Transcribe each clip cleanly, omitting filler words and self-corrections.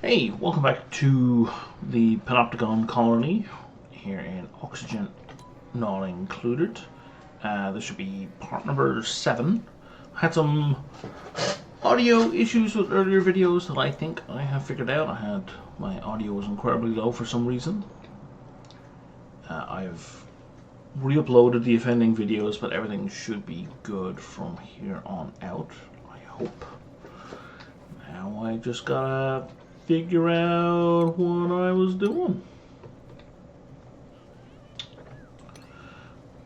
Hey, welcome back to the Panopticon colony here in Oxygen Not Included. This should be part number 7. I had some audio issues with earlier videos that I think I have figured out. My audio was incredibly low for some reason. I've re-uploaded the offending videos, but everything should be good from here on out, I hope. Now I just gotta figure out what I was doing.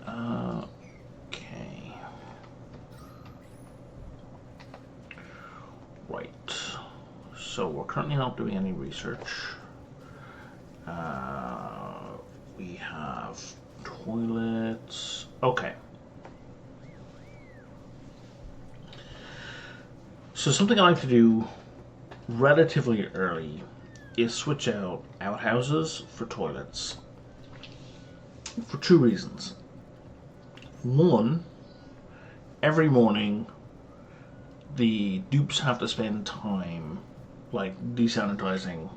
Okay. Right. So we're currently not doing any research. We have toilets. Okay. So something I like to do relatively early is switch out outhouses for toilets for 2 reasons. One, every morning the dupes have to spend time like desanitizing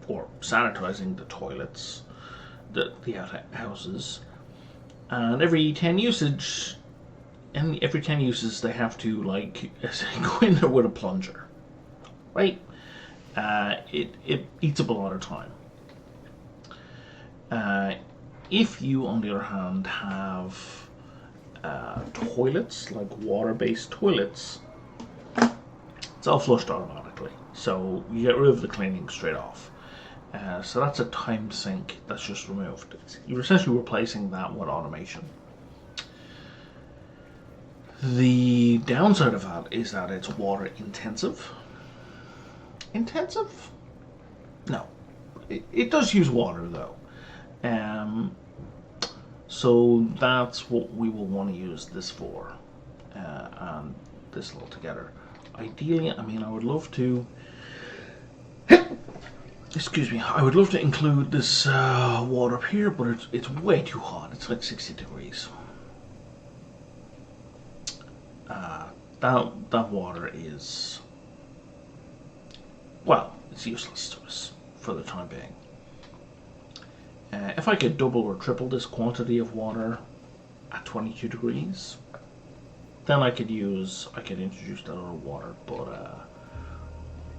or sanitizing the toilets, the outhouses, and every 10 uses they have to like go in there with a plunger, right? It eats up a lot of time. If you, on the other hand, have toilets, like water-based toilets, it's all flushed automatically. So you get rid of the cleaning straight off. So that's a time sink that's just removed. You're essentially replacing that with automation. The downside of that is that it's water intensive. Intensive? No. It does use water though. So that's what we will want to use this for. And this all together. Ideally, I mean, I would love to... Excuse me. I would love to include this water up here, but it's way too hot. It's like 60 degrees. That water is... well, it's useless to us for the time being. If I could double or triple this quantity of water at 22 degrees, then I could introduce that other water, but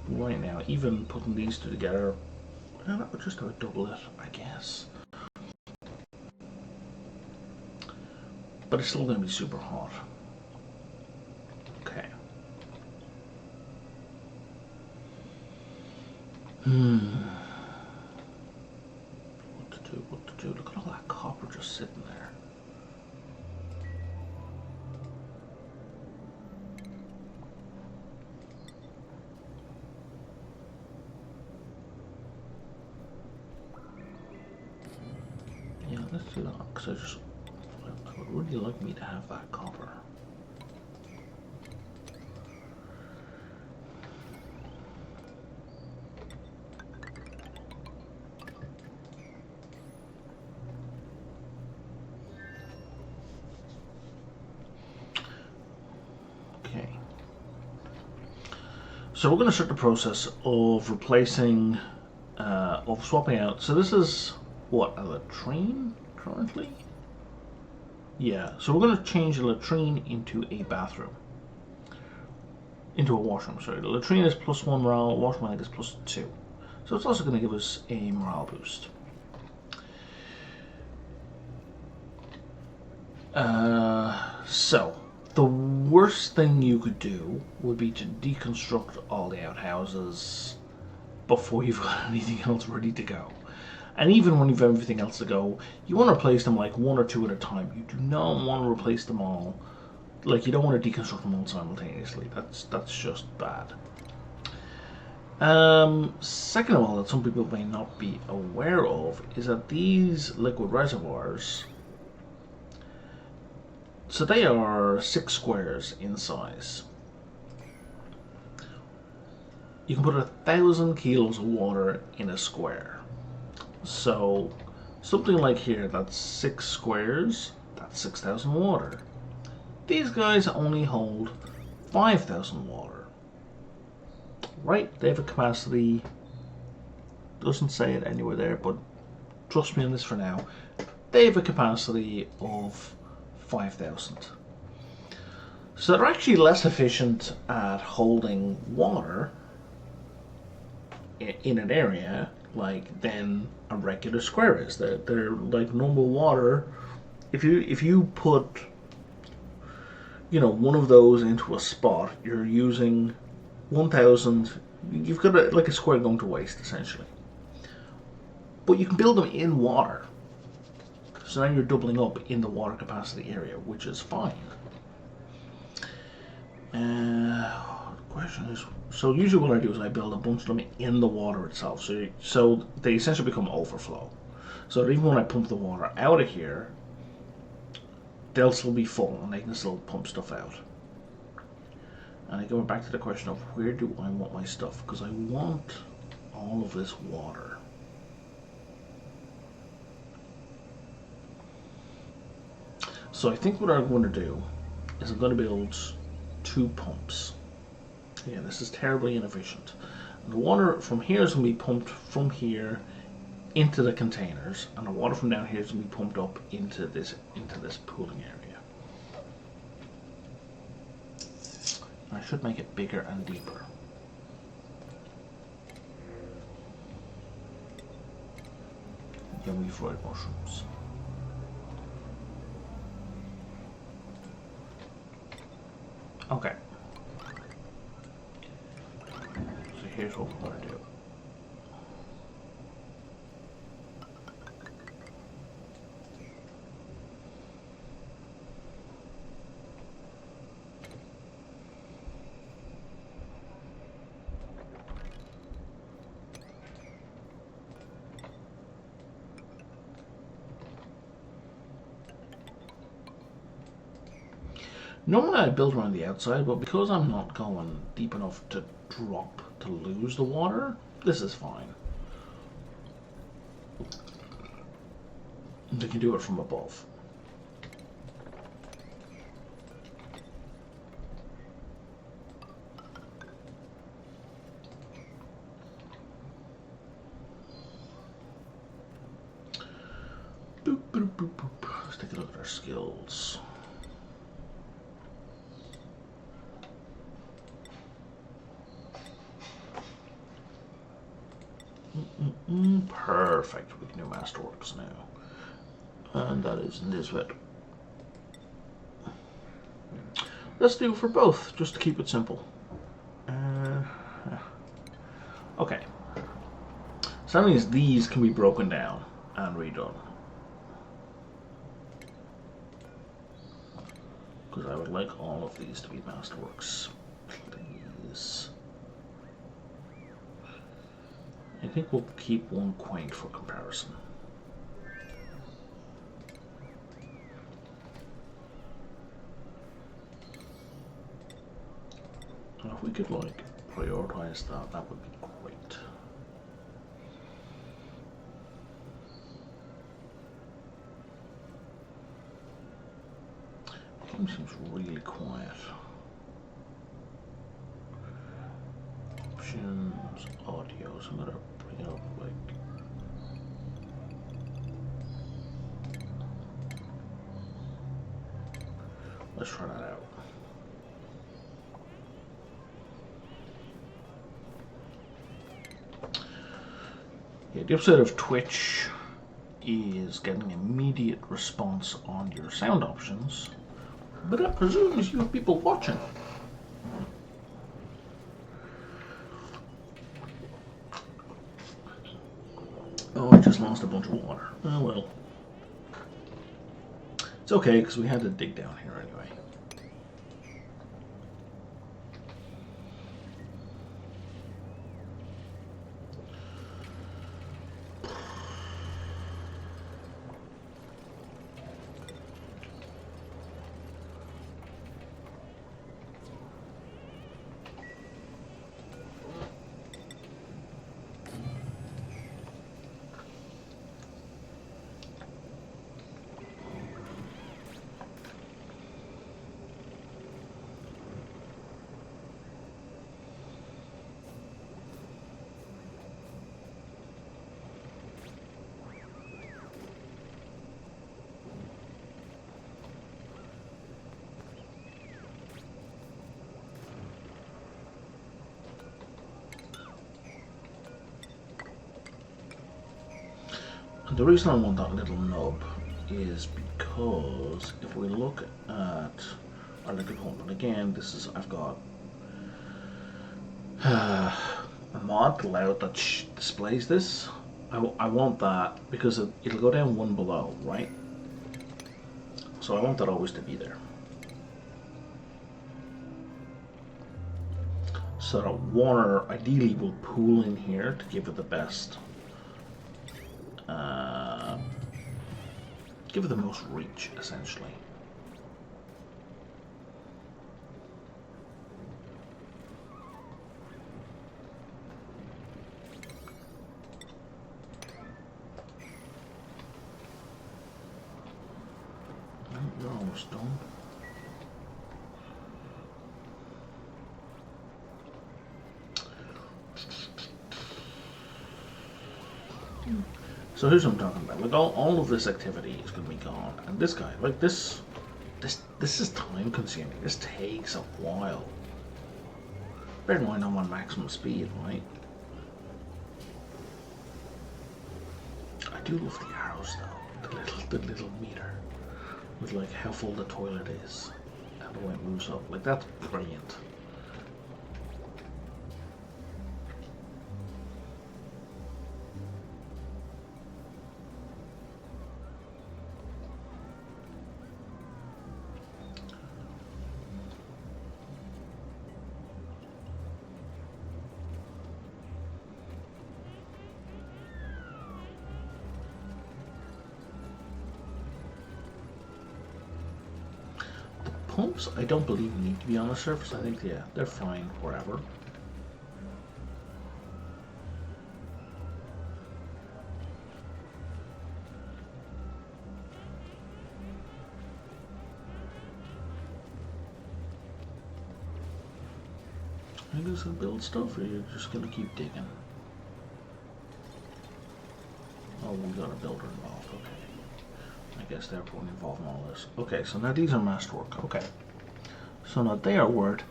right now, even putting these two together, well, that would just about double it, I guess. But it's still going to be super hot. Okay. What to do? Look at all that copper just sitting there. Yeah, let's do that, because I would really like me to have that copper. So we're going to start the process of replacing, of swapping out. So this is, what, a latrine currently? Yeah, so we're going to change the latrine into a bathroom. Into a washroom, sorry. The latrine is +1 morale, washroom I think is +2. So it's also going to give us a morale boost. So the worst thing you could do would be to deconstruct all the outhouses before you've got anything else ready to go. And even when you've everything else to go, you want to replace them like 1 or 2 at a time. You do not want to replace them all. Like, you don't want to deconstruct them all simultaneously. That's just bad. Second of all, that some people may not be aware of is that these liquid reservoirs, so they are 6 squares in size. You can put 1,000 kilos of water in a square. So something like here, that's 6 squares, that's 6,000 water. These guys only hold 5,000 water. Right, they have a capacity doesn't say it anywhere there, but trust me on this for now. They have a capacity of 5,000. So they're actually less efficient at holding water in an area like than a regular square is. They're like normal water. If you put one of those into a spot, you're using 1,000. You've got like a square going to waste essentially. But you can build them in water. So now you're doubling up in the water capacity area, which is fine. The question is, so usually what I do is I build a bunch of them in the water itself. So they essentially become overflow. So that even when I pump the water out of here, they'll still be full and they can still pump stuff out. And I go back to the question of where do I want my stuff? Because I want all of this water. So I think what I'm going to do is I'm going to build 2 pumps. Yeah, this is terribly inefficient. The water from here is going to be pumped from here into the containers, and the water from down here is going to be pumped up into this pooling area. I should make it bigger and deeper. Yummy fried mushrooms. Okay. So here's what we're going to do. Normally I build around the outside, but because I'm not going deep enough to drop to lose the water, this is fine. They can do it from above. Boop, boop, boop, boop. Let's take a look at our skills. Perfect. We can do Masterworks now. And that is Nisbet. Let's do it for both, just to keep it simple. Okay. So that means these can be broken down and redone. Because I would like all of these to be Masterworks. Please. I think we'll keep one quaint for comparison. And if we could like prioritize that, that would be great. The game seems really quiet. Options, audio, so I'm gonna bring it up like let's try that out. Yeah, the upside of Twitch is getting immediate response on your sound options, but that presumes you have people watching. Oh, I just lost a bunch of water. Oh well. It's okay, because we had to dig down here anyway. The reason I want that little nub is because if we look at our little component, again, this is, I've got a mod layout that displays this. I want that because it'll go down one below, right? So I want that always to be there. So that water ideally will pool in here to give it the best, give it the most reach, essentially. You're almost done. So here's what I'm talking about. Like all of this activity is going to be gone, and this guy, like this is time consuming. This takes a while. Bear in mind I'm on maximum speed, right? I do love the arrows though, the little meter with like how full the toilet is and the way it moves up. Like that's brilliant. Pumps, I don't believe need to be on the surface. I think, yeah, they're fine wherever. Are you gonna build stuff, or you're just gonna keep digging? Oh, we got a builder involved. Okay. I guess they're probably involved in all this. Okay, so now these are masterwork. Okay. So now they are worth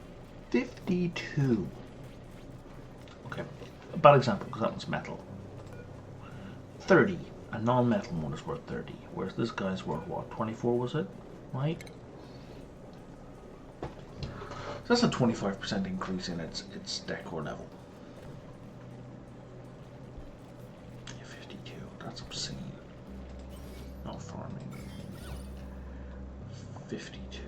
52. Okay. A bad example, because that one's metal. 30. A non-metal one is worth 30. Whereas this guy's worth what? 24 was it? Right? So that's a 25% increase in its decor level. 52. That's obscene. Not farming. 52.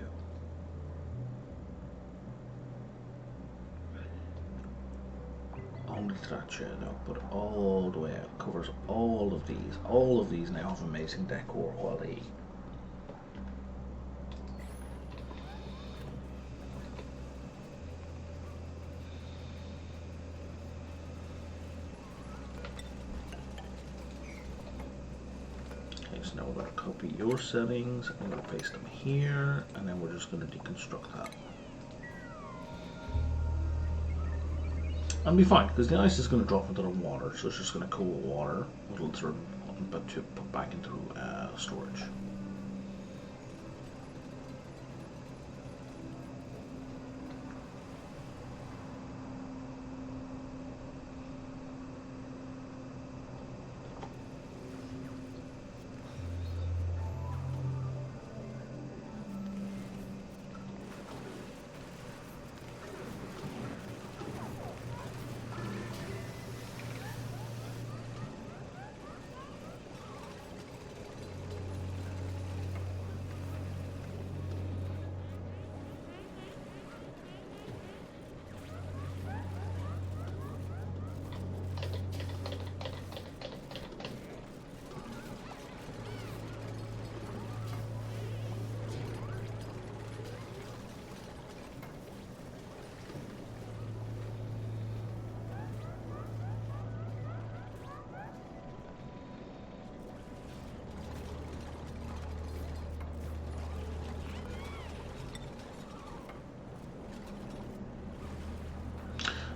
Only to that chair though, but all the way out. Covers all of these. All of these now have amazing decor quality. So now we're going to copy your settings and we'll paste them here, and then we're just going to deconstruct that. And be fine, because the ice is going to drop into the water, so it's just going to cool water, it'll sort of put back into storage.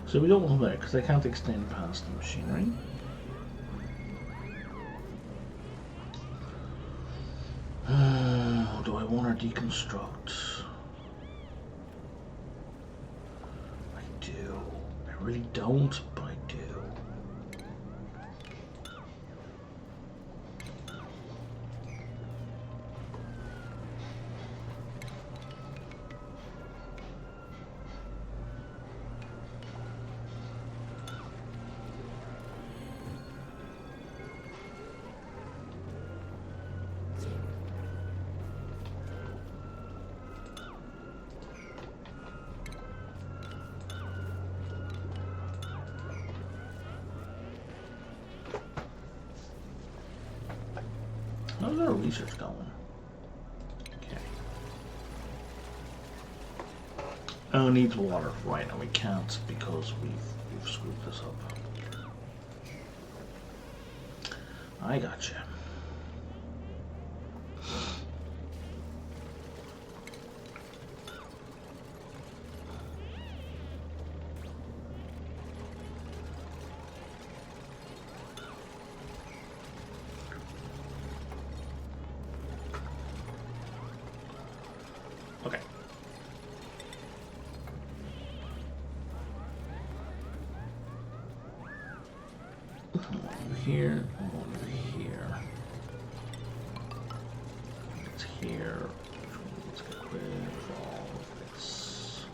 So we don't want that because they can't extend past the machinery. Do I want to deconstruct? I do. I really don't, but I do. got our research going. Okay. Oh, it needs water. Right, and we can't because we've screwed this up. I gotcha. Okay. Over here, over here. It's here. Let's get rid of all of this.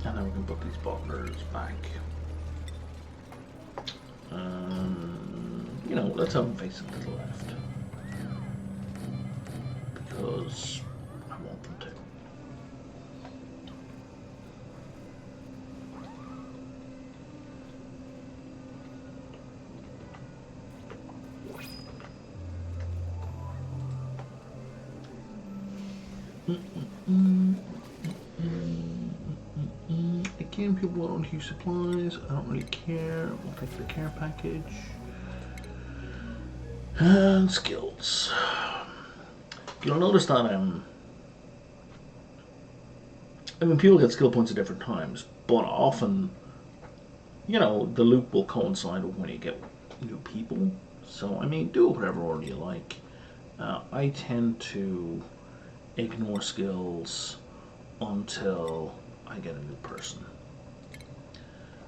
And then we can put these bottlers back. You know, let's have them facing to the left. Because I want them to. Again, people don't use supplies. I don't really care. We'll take the care package. And skills. You'll notice that I mean, people get skill points at different times, but often, you know, the loop will coincide with when you get new people. So, I mean, do it whatever order you like. I tend to ignore skills until I get a new person.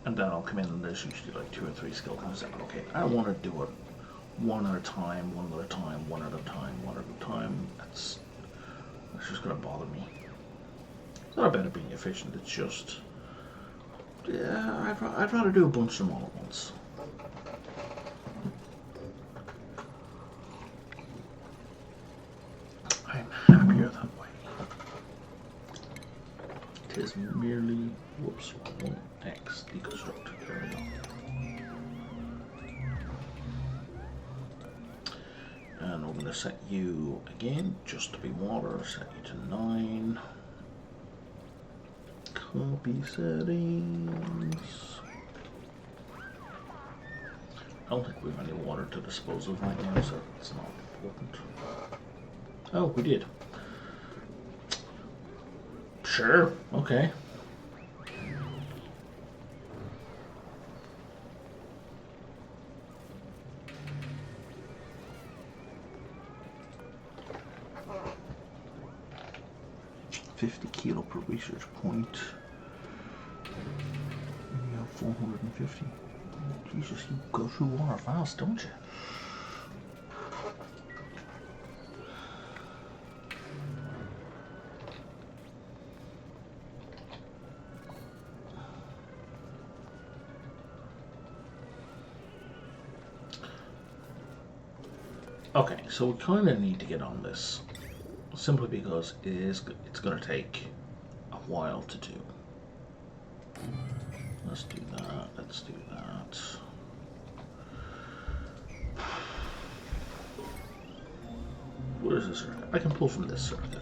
And then I'll come in and there's usually like 2 or 3 skills and I say, okay, I want to do it one at a time, one at a time, one at a time, one at a time. That's just going to bother me. It's not about it being efficient, it's just, yeah, I'd rather do a bunch of them all at once. I'm happier that way. It is merely, whoops, 1x deconstruct. There we go. And we're going to set you again, just to be water, set you to 9. Copy settings. I don't think we have any water to dispose of right now, so it's not important. Oh, we did. Sure, okay. $50 per research point. You have 450. Oh, Jesus, you go through water fast, don't you? Okay, so we kind of need to get on this, simply because it's going to take a while to do. Let's do that, let's do that. What is this circuit? I can pull from this circuit.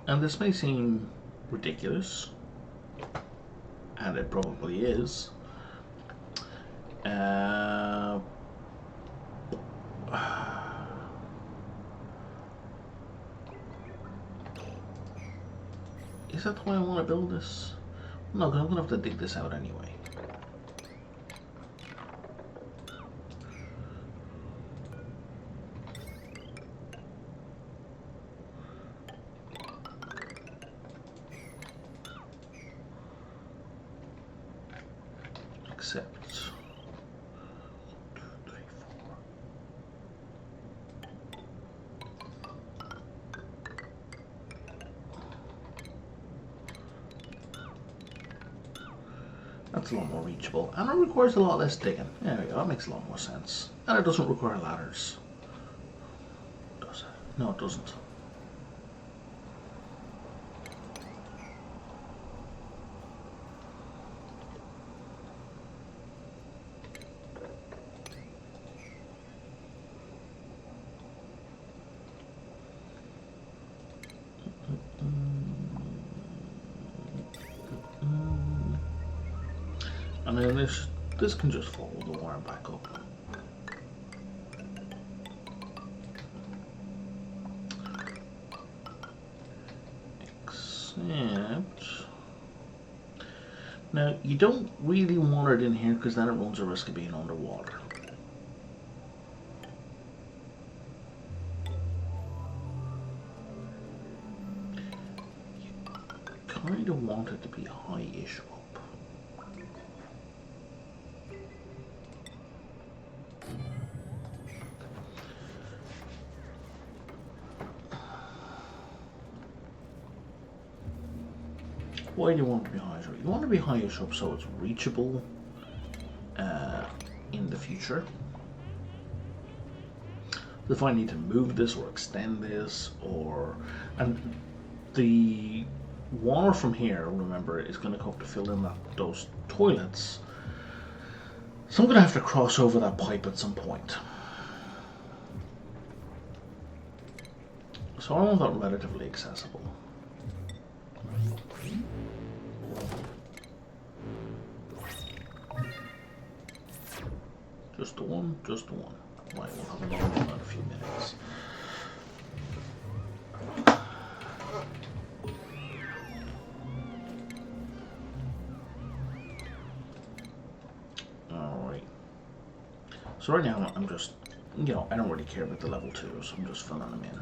And this may seem ridiculous, and it probably is. Is that the way I want to build this? No, because I'm going to have to dig this out anyway. except... That's a lot more reachable, and it requires a lot less digging. There we go, that makes a lot more sense. And it doesn't require ladders. Does it? No, it doesn't. And then this can just follow the wire back up. Except... Now, you don't really want it in here because then it runs a risk of being underwater. You kind of want it to be high-ish up. Why do you want it to be high? You want it to be highish up so it's reachable in the future. If I need to move this or extend this, and the water from here, remember, is going to come to fill in those toilets. So I'm going to have to cross over that pipe at some point. So I want that relatively accessible. Just the one, just the one. Right, we'll have another one in a few minutes. Alright. So right now I'm just, I don't really care about the level 2, so I'm just filling them in.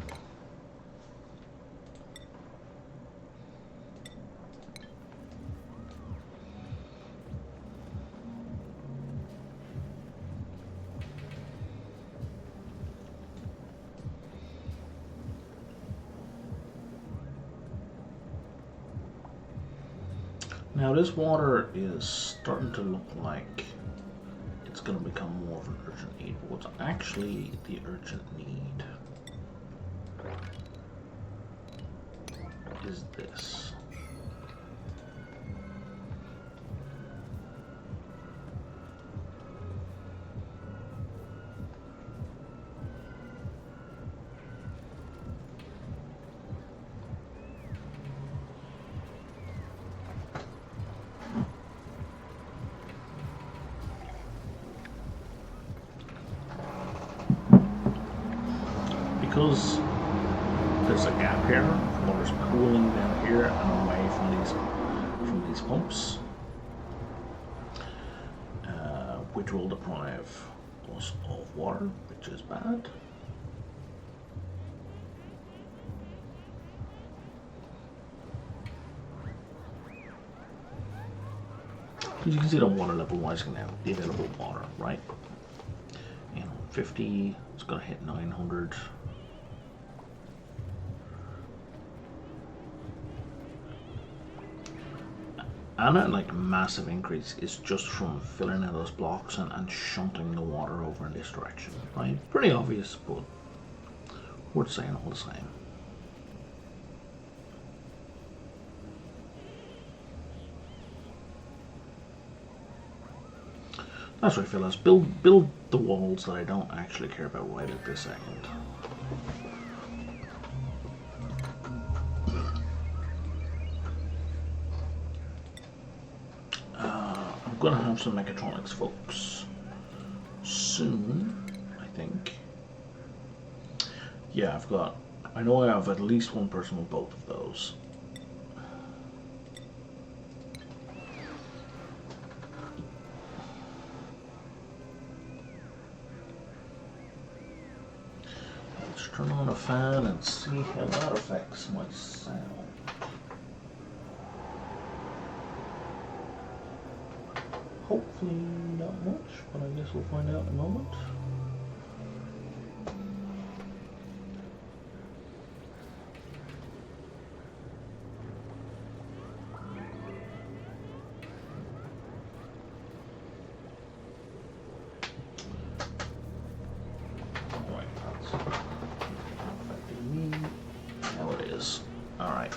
Now this water is starting to look like it's going to become more of an urgent need, but what's actually the urgent need is this. Because there's a gap here, water's pooling down here and away from these pumps, which will deprive us of water, which is bad. You can see the water level rising now, the available water, right? 50, it's gonna hit 900. And that massive increase is just from filling in those blocks and shunting the water over in this direction, right? Pretty obvious, but worth saying all the same. That's right, fellas. Build the walls that I don't actually care about right at this second. I'm gonna have some mechatronics folks soon, I think. Yeah, I know I have at least one person with both of those. Let's turn on a fan and see how that affects my sound. Hopefully Hopefully not much, but I guess we'll find out in a moment. Right, that's affecting me. Now it is. Alright.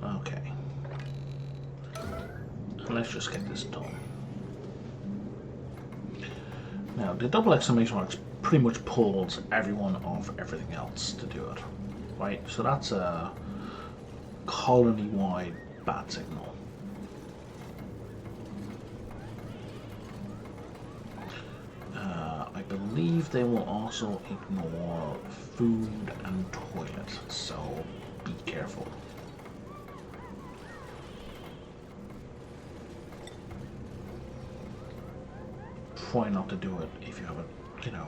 Okay. Let's just get this done. Now, the double exclamation marks pretty much pulls everyone off everything else to do it, right? So that's a colony-wide bat signal. I believe they will also ignore food and toilet, so be careful. Try not to do it if you have a, you know,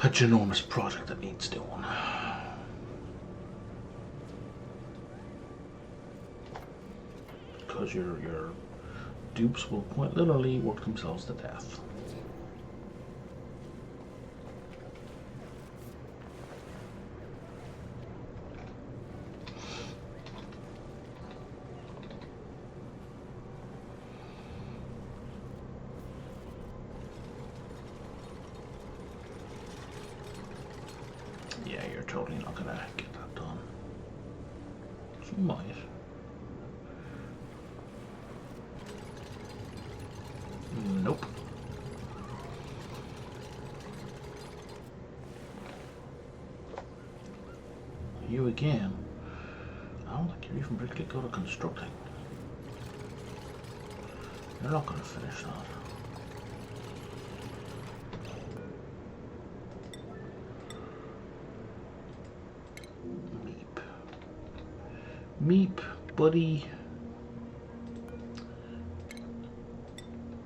a ginormous project that needs doing. Because your dupes will quite literally work themselves to death. Yeah, you're totally not gonna get that done. You might. Nope. You again. I don't think you're even particularly good at constructing. You're not gonna finish that. Meep, buddy.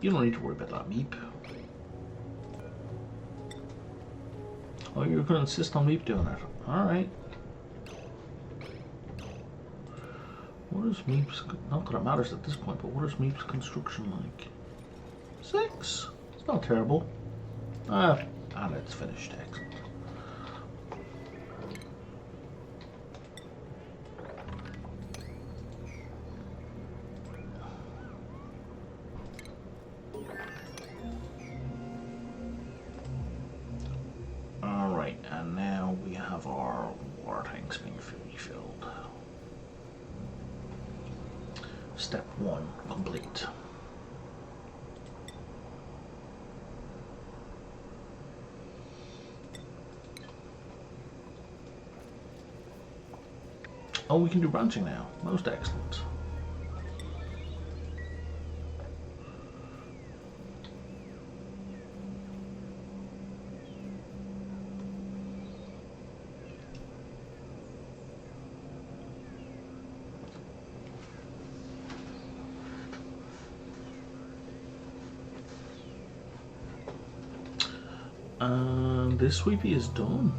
You don't need to worry about that, Meep. Oh, you're going to insist on Meep doing it. Alright. What is Meep's... Not that it matters at this point, but what is Meep's construction like? 6. It's not terrible. And it's finished. Excellent. And now we have our water tanks being refilled. Step 1 complete. Oh, we can do branching now. Most excellent. And this sweepy is done.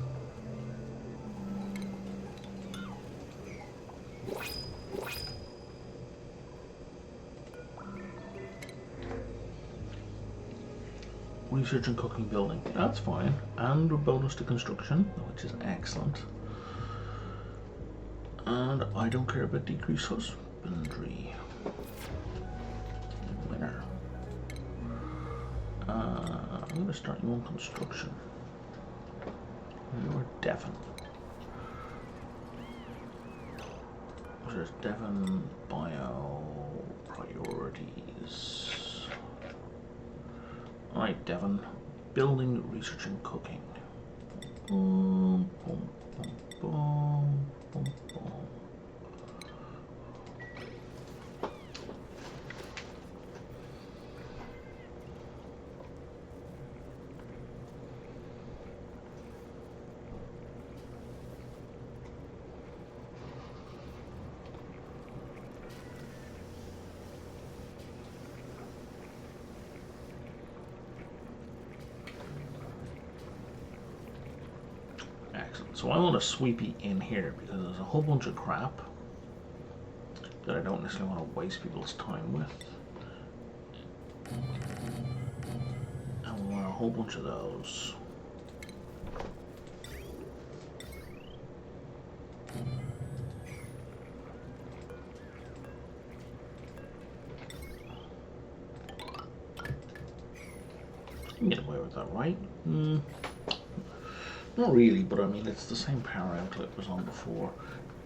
Research and cooking building. That's fine. And a bonus to construction, which is excellent. And I don't care about decreased husbandry. Winner. I'm going to start you on construction. You're Devon. There's Devon bio priorities. Alright, Devon. Building, research, and cooking. Boom, boom, boom, boom, boom, boom. Excellent. So I want to sweepy in here because there's a whole bunch of crap that I don't necessarily want to waste people's time with. And we want a whole bunch of those. You can get away with that, right? Not really, but I mean, it's the same power outlet was on before.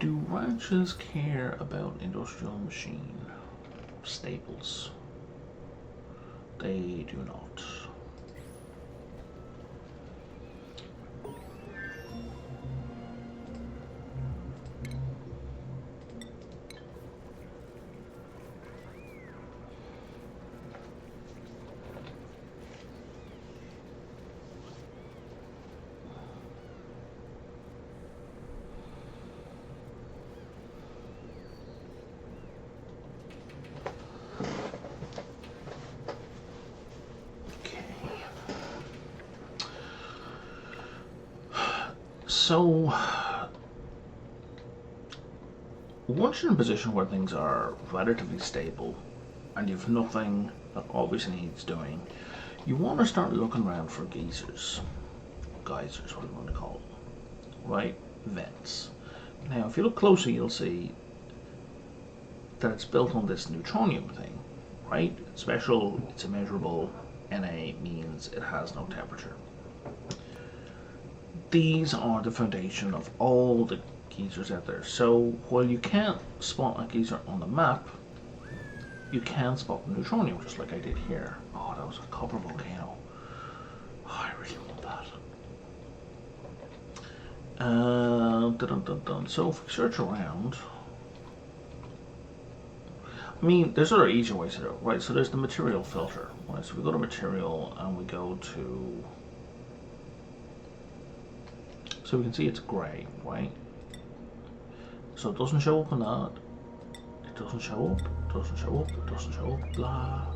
Do ranches care about industrial machine staples? They do not. So, once you're in a position where things are relatively stable and you've nothing that obviously needs doing, you want to start looking around for geysers, what do you want to call them, right? Vents. Now, if you look closely, you'll see that it's built on this neutronium thing, right? It's special, it's immeasurable, Na means it has no temperature. These are the foundation of all the geysers out there. So while you can't spot a geyser on the map, you can spot the neutronium, just like I did here. Oh, that was a copper volcano. Oh, I really want that. So if we search around, I mean, there's other easier ways to do it, right? So there's the material filter, right? So we go to material and we go to, so we can see it's grey, right? So it doesn't show up on that. It doesn't show up, it doesn't show up, it doesn't show up, blah.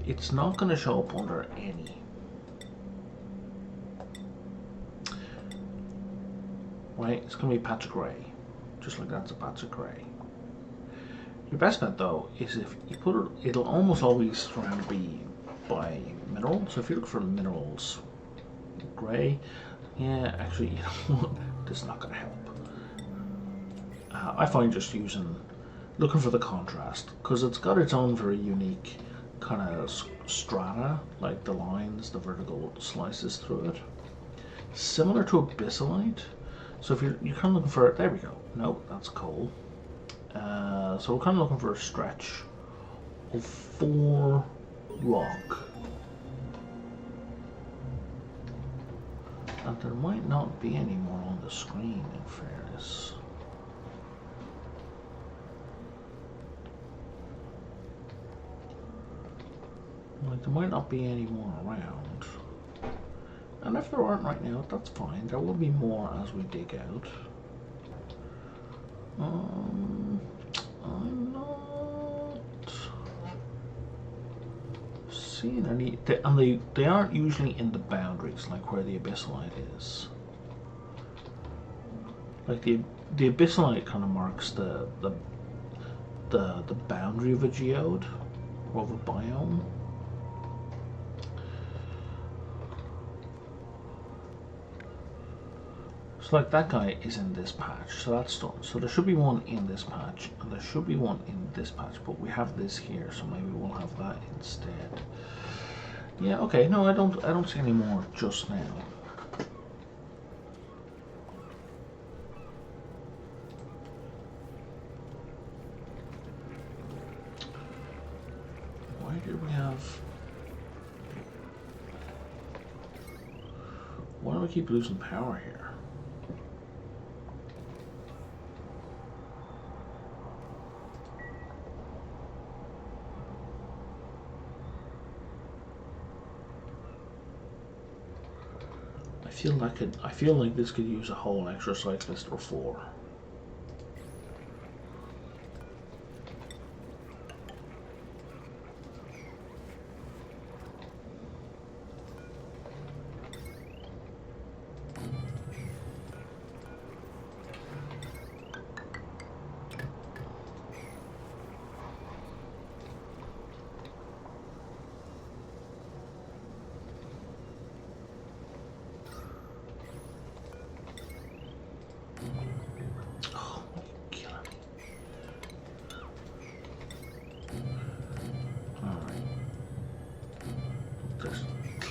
It's not going to show up under any. Right? It's going to be a patch of grey. Just like that's a patch of grey. Your best bet though is if you put it, it'll almost always try to be by mineral. So if you look for minerals, grey, yeah, actually, you know what? This is not going to help. I find just looking for the contrast, because it's got its own very unique kind of strata, like the lines, the vertical slices through it. Similar to abyssalite. So if you're kind of looking for, there we go. No, that's coal. So we're kind of looking for a stretch of 4 rock. And there might not be any more on the screen, in fairness. Like, there might not be any more around. And if there aren't right now, that's fine. There will be more as we dig out. I'm not seeing any, and they aren't usually in the boundaries, like where the abyssalite is. Like the abyssalite kind of marks the boundary of a geode or of a biome. So like that guy is in this patch, so that's done. So there should be one in this patch, and there should be one in this patch, but we have this here, so maybe we'll have that instead. Yeah, okay, no, I don't see any more just now. Why do we have... Why do we keep losing power here? I feel like this could use a whole extra cyclist or 4.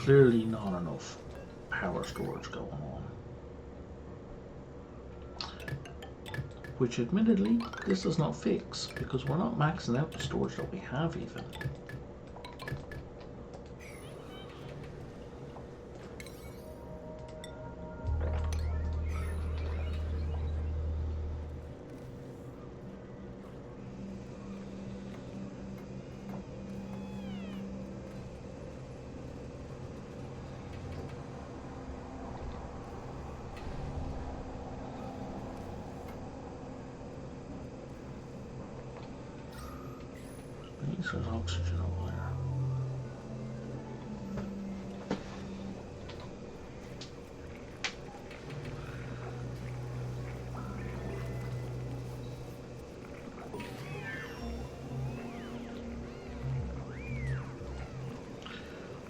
clearly not enough power storage going on. Which admittedly, this does not fix, because we're not maxing out the storage that we have even. There's oxygen over there.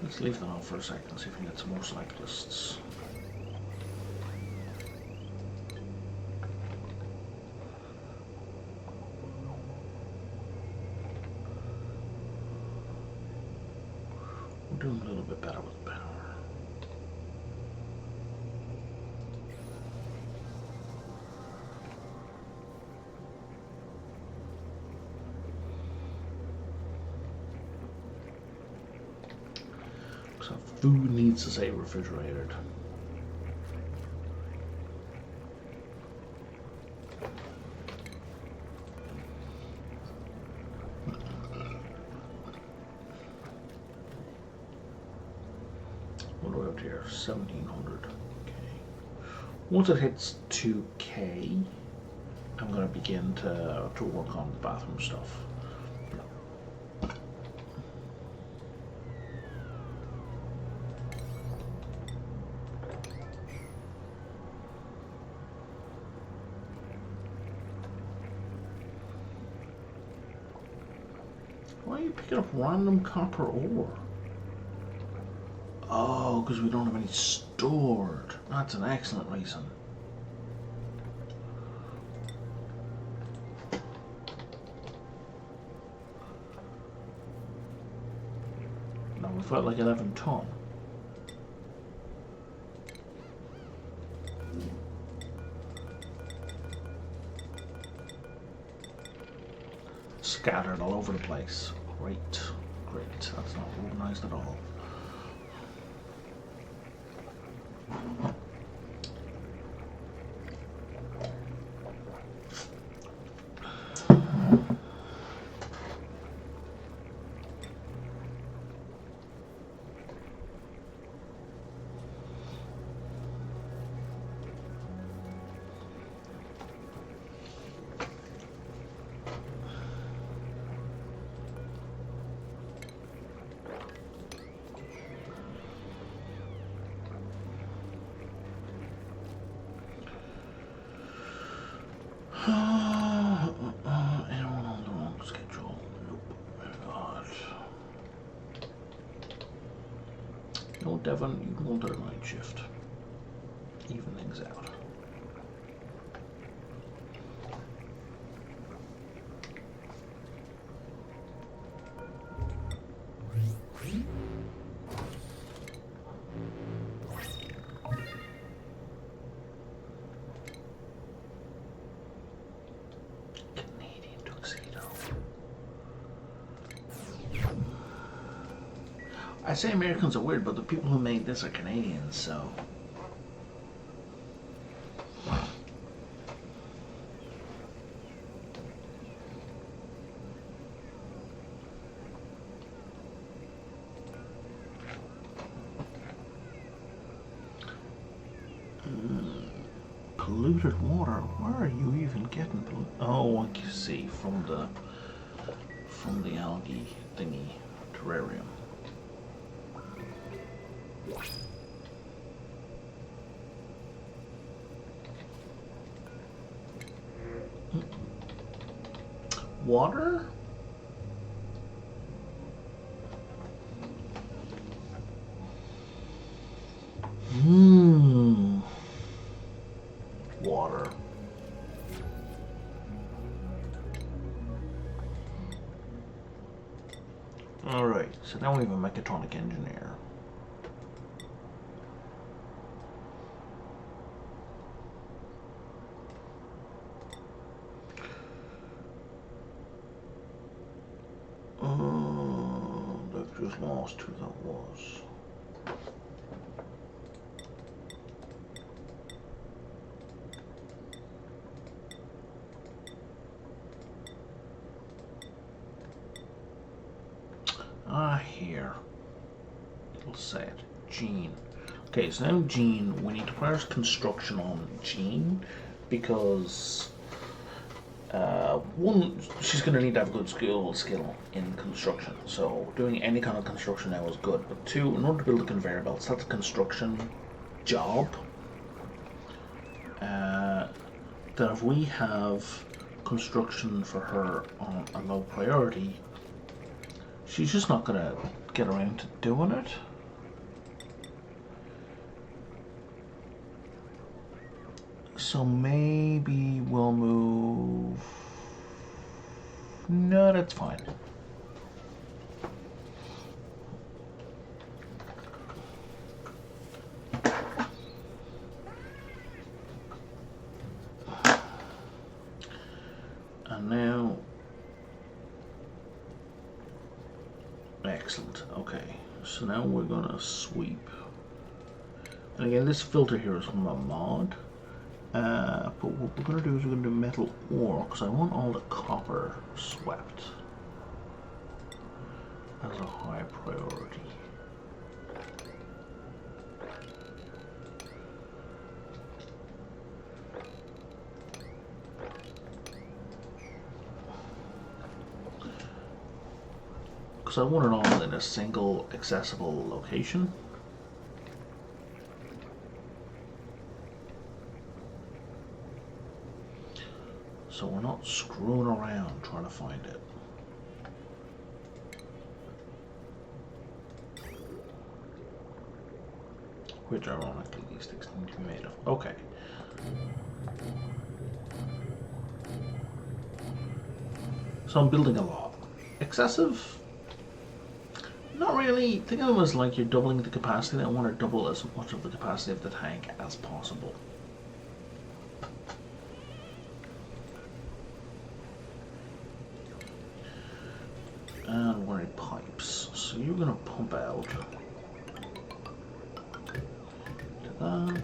Let's leave that on for a second, see if we can get some more cyclists. We're doing a little bit better with power. So food needs to stay refrigerated. What do we have here? 1700. Okay. Once it hits 2K, I'm going to begin to work on the bathroom stuff. Why are you picking up random copper ore? Oh, because we don't have any stored. That's an excellent reason. Now we've got like 11 ton. Scattered all over the place. Great, great. That's not organized at all. Anyone on the wrong schedule? Nope. God. No, Devon, you can go to the night shift. Even things out. I say Americans are weird, but the people who made this are Canadians, so. Polluted water? Where are you even getting polluted? Oh, I can see from the algae thingy terrarium. Water? Water. Alright, so now we have a mechatronic engineer. just lost who that was. Here. It'll say it. Jean. Okay, so now Jean, we need to press construction on Jean because one, she's going to need to have a good skill in construction. So doing any kind of construction now is good. But two, in order to build the conveyor belts, that's a construction job. That if we have construction for her on a low priority, she's just not going to get around to doing it. So maybe we'll move... No, that's fine. And now... Excellent. Okay, so now we're gonna sweep. And again, this filter here is from a mod. But what we're gonna do is we're gonna do metal ore because I want all the copper swept as a high priority. Because I want it all in a single accessible location. So we're not screwing around trying to find it. Which ironically these things need to be made of. Okay. So I'm building a lot. Excessive? Not really. Think of them as like you're doubling the capacity. I want to double as much of the capacity of the tank as possible. And we're in pipes. So you're going to pump out to that.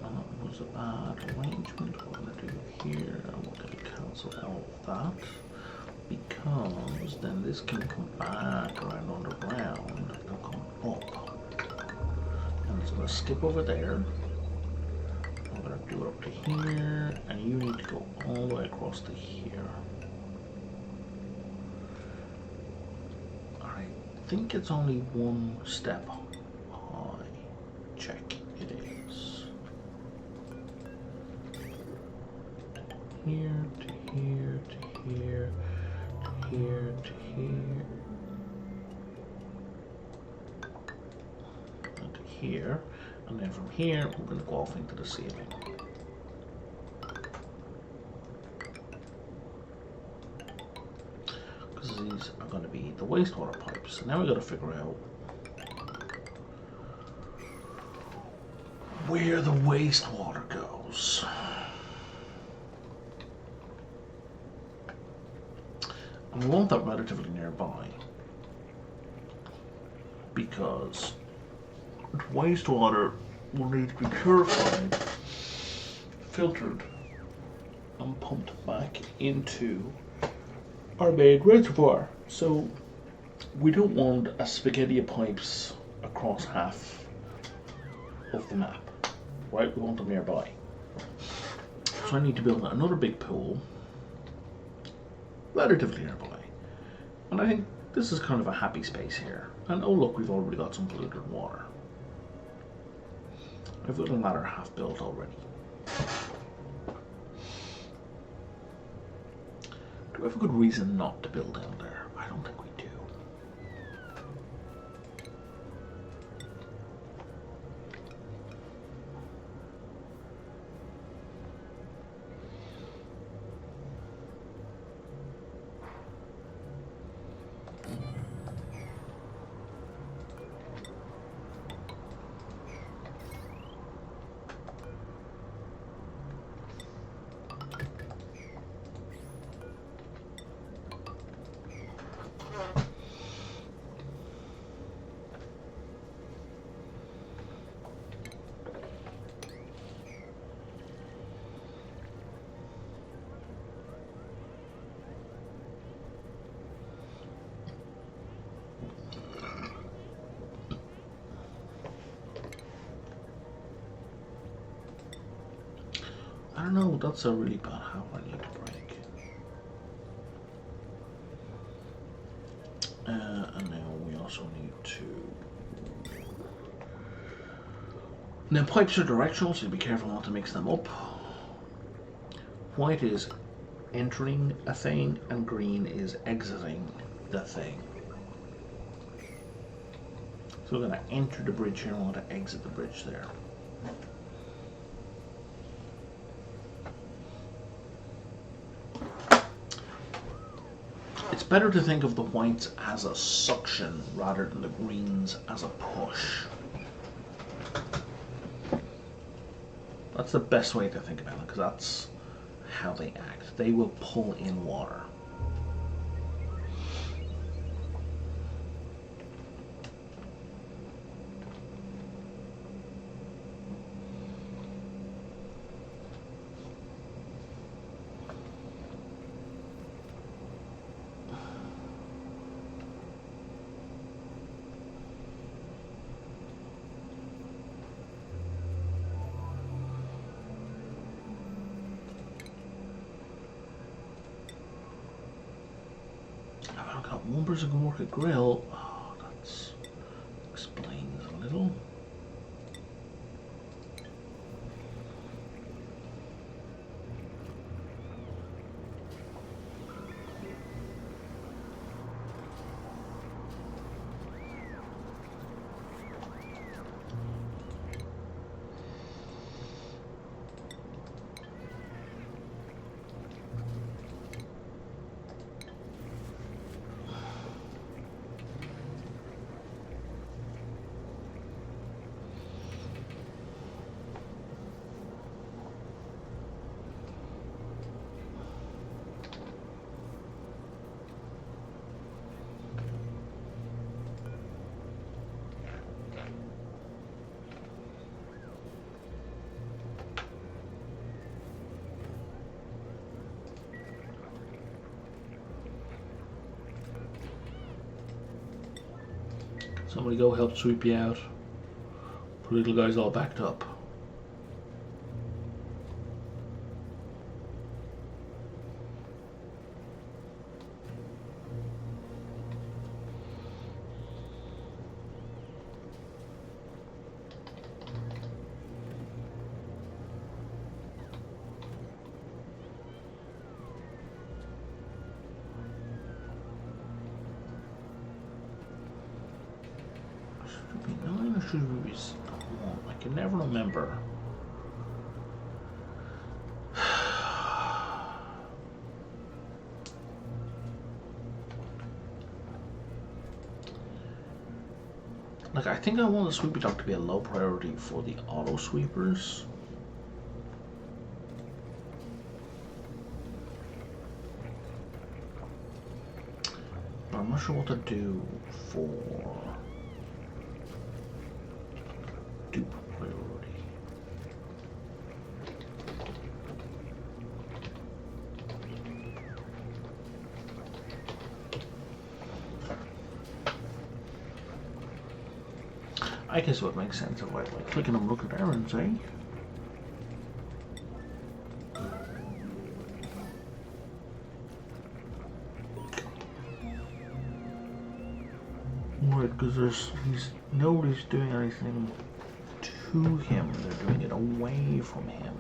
That was a bad arrangement. What we're going to do here, I'm going to cancel all of that because then this can come back around underground and come up. And it's going to skip over there. I'm going to do it up to here, and you need to go all the way across to here. I think it's only one step high. Check. It is. Here to here to here to here to here and to here, and then from here we're going to go off into the ceiling. Because these are going to be the wastewater pipes. So now we've got to figure out where the wastewater goes. And we want that relatively nearby because wastewater will need to be purified, filtered, and pumped back into our main reservoir. So we don't want a spaghetti of pipes across half of the map. Right, we want them nearby. So I need to build another big pool relatively nearby. And I think this is kind of a happy space here. And oh look, we've already got some polluted water. I've got a ladder half built already. Do we have a good reason not to build down there? I don't think we do. no, that's a really bad habit I need to break. And now we also need to... Now pipes are directional, so be careful not to mix them up. White is entering a thing and green is exiting the thing. So we're going to enter the bridge here and we're going to exit the bridge there. It's better to think of the whites as a suction rather than the greens as a push. That's the best way to think about it, because that's how they act. They will pull in water. I've got one person who can work a grill. Oh, that explains a little. Somebody go help sweep you out. The little guy's all backed up. Should it be 9 or should it be 1? I can never remember. Like, I think I want the sweepy dog to be a low priority for the auto sweepers. But I'm not sure what to do for dupe priority. I guess what makes sense if I like clicking and look at errands, eh? Right, because nobody's doing anything to him, they're doing it away from him.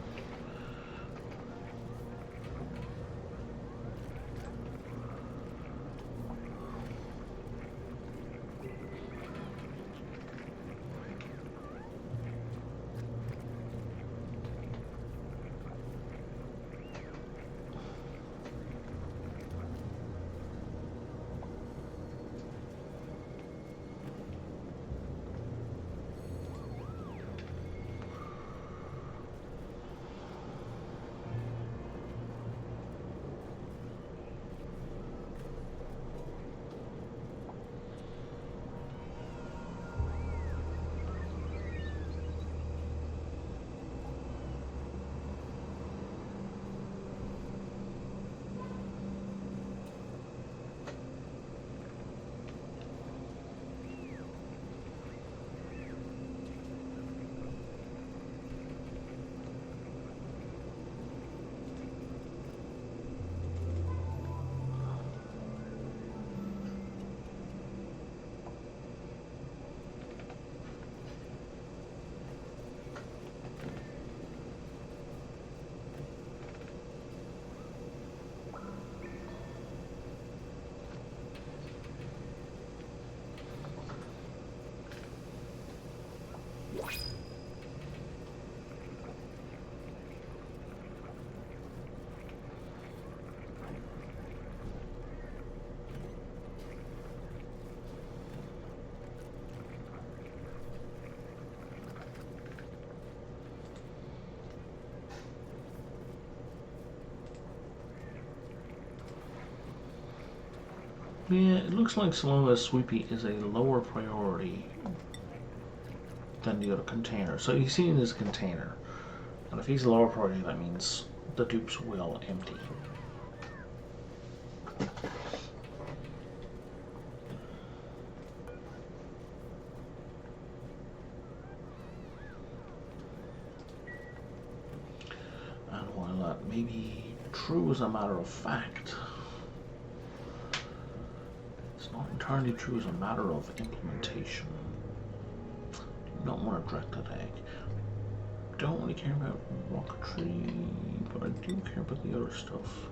Yeah, it looks like Saloma's Sweepy is a lower priority than the other container. So he's seen his container. And if he's a lower priority, that means the dupes will empty. And while that may be true as a matter of fact, it's not entirely true as a matter of implementation. Do not want to direct that egg. Don't really care about rocketry, but I do care about the other stuff.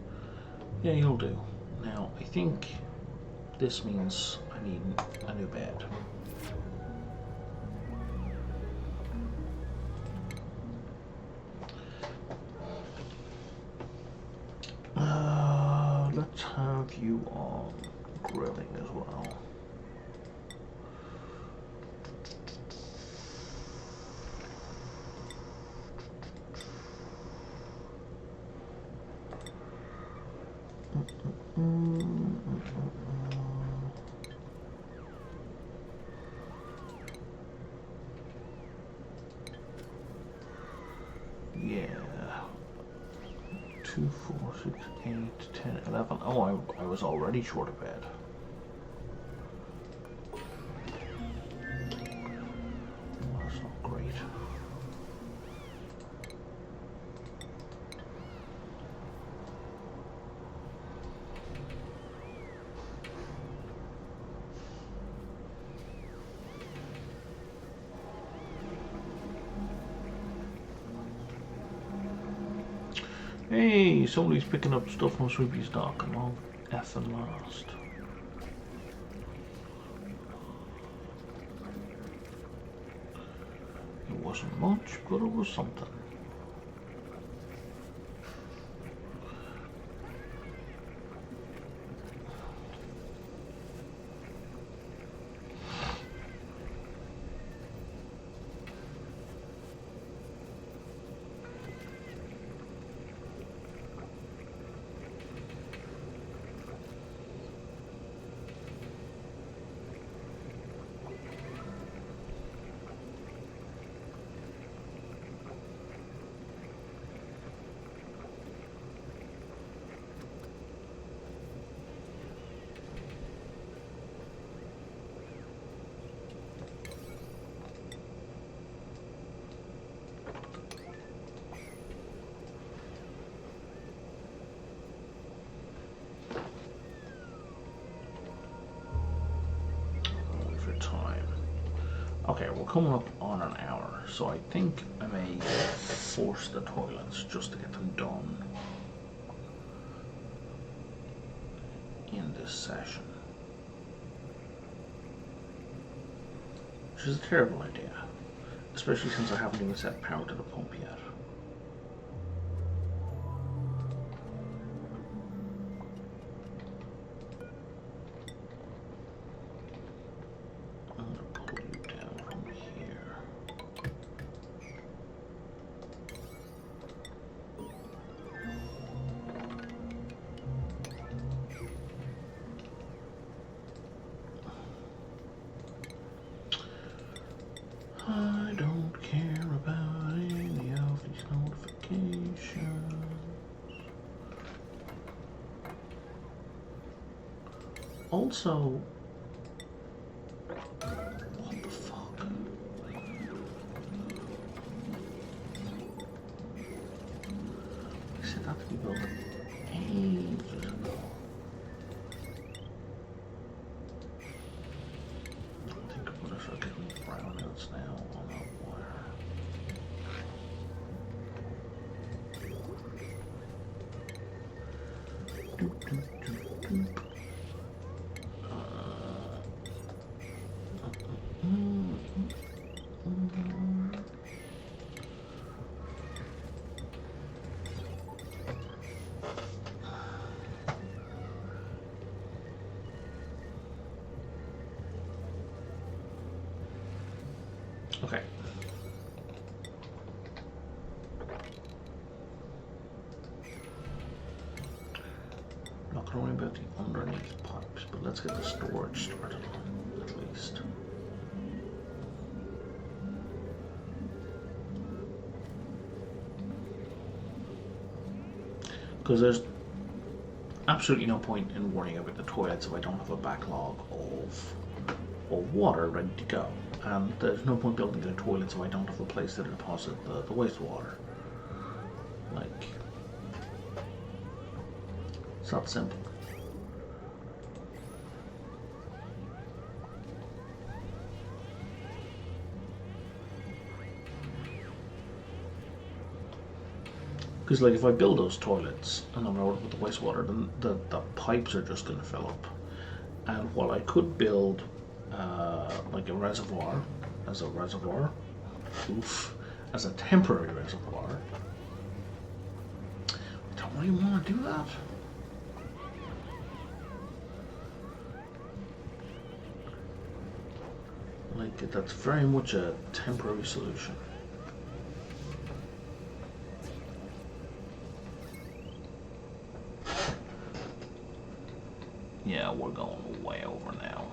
Yeah, you'll do. Now, I think this means I need a new bed. Let's have you on grilling as well. Yeah. 2, 4, 6, 8, 10, 11. Oh, I was already short of bed. Well, that's not great. Hey, somebody's picking up stuff from Sweepy's dock. I'm all effing lost. It wasn't much, but it was something. Time. Okay, we're coming up on an hour, so I think I may force the toilets just to get them done in this session. Which is a terrible idea, especially since I haven't even set power to the pump yet. I don't care about any of these notifications. Also, what the fuck? I said that to be built ages ago. I think I'm gonna start getting brownouts now on that wire. Doop, doop, doop, doop. Okay. Look, not going to worry about the underneath pipes, but let's get the storage started at least. Because there's absolutely no point in worrying about the toilets if I don't have a backlog of water ready to go. And there's no point building the toilets if I don't have a place to deposit the wastewater. Like, it's that simple. Because, like, if I build those toilets and I'm out with the wastewater, then the pipes are just going to fill up. And while I could build like a reservoir, as a temporary reservoir, I don't really want to do that. Like, that's very much a temporary solution. Yeah, we're going way over now.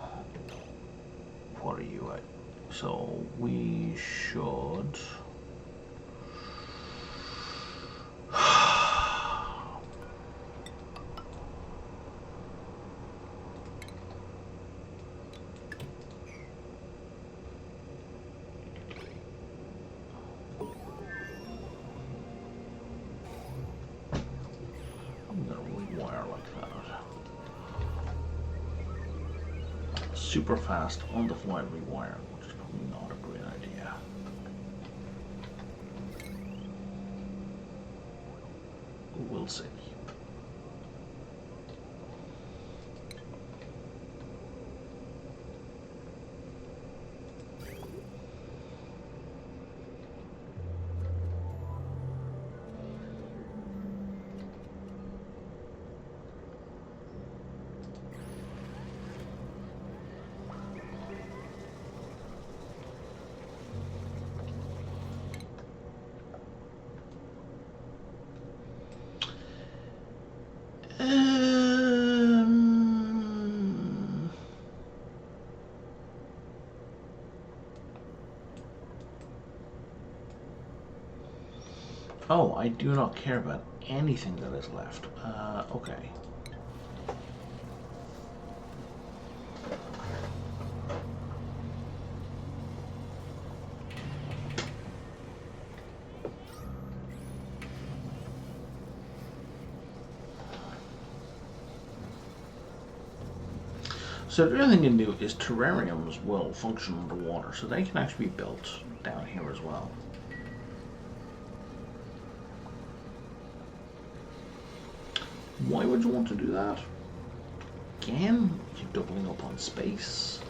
What are you at? So we should... I'm gonna rewire like that. Super fast on the fly rewire, which is probably not a great idea. We'll see. Oh, I do not care about anything that is left. Okay. So the other thing you can do is terrariums will function underwater, so they can actually be built down here as well. Why would you want to do that? Again, you're doubling up on space.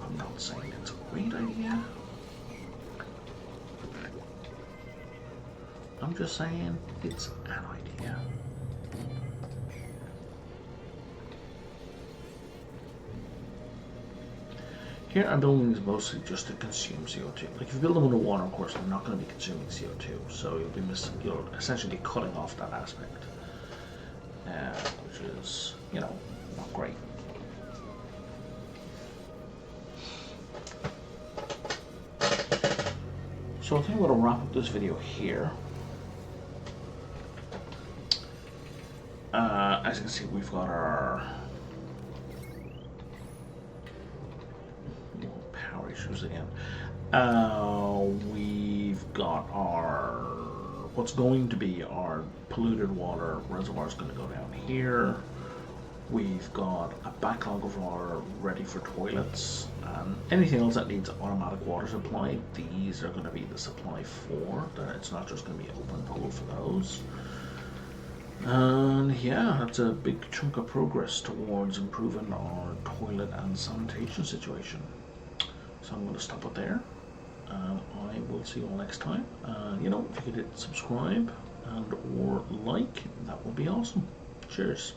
I'm not saying it's a great idea. I'm just saying it's an idea. Here I'm building these mostly just to consume CO2. Like if you build them underwater, of course, they're not going to be consuming CO2, so you'll essentially be cutting off that aspect, which is, you know, not great. So I think I'm going to wrap up this video here. As you can see, we've got our power issues again. We've got our what's going to be our polluted water reservoir is going to go down here. We've got a backlog of water ready for toilets. Anything else that needs automatic water supply, these are going to be the supply for. It's not just going to be open pool for those. And yeah, that's a big chunk of progress towards improving our toilet and sanitation situation. So I'm going to stop it there. I will see you all next time. You know, if you could hit subscribe and or like, that would be awesome. Cheers.